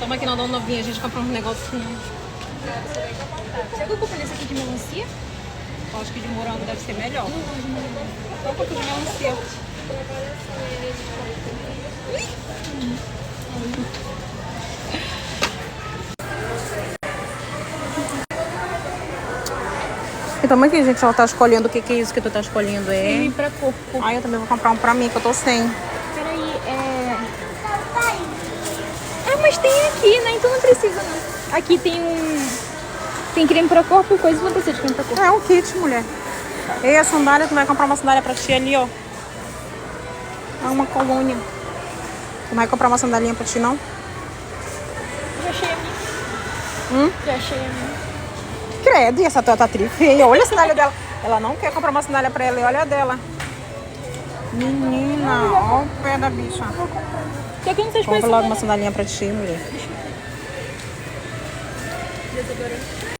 Toma aqui na Dona Novinha, a gente compra um negocinho. Será que eu compro esse aqui de melancia? Eu acho que de morango deve ser melhor. Só um pouco de melancia. Então aqui, gente, ela tá escolhendo o que é isso que tu tá escolhendo, é? Creme pra corpo. Ai, eu também vou comprar um pra mim, que eu tô sem. Peraí, mas tem aqui, né? Então não precisa, não. Aqui tem tem creme pra corpo e coisa, não precisa de creme pra corpo. É um kit, mulher. E a sandália, tu vai comprar uma sandália pra ti ali, ó. É uma colônia. Tu não vai comprar uma sandalinha pra ti, não? Já achei a minha. Já achei a minha. Credo, e essa tua tá tri feia. Olha a sandália dela. Ela não quer comprar uma sandália pra ela e olha a dela. Menina, ó o pé da bicha. Só que eu não sei Compra logo uma sandalinha pra ti, mulher. Desodorante.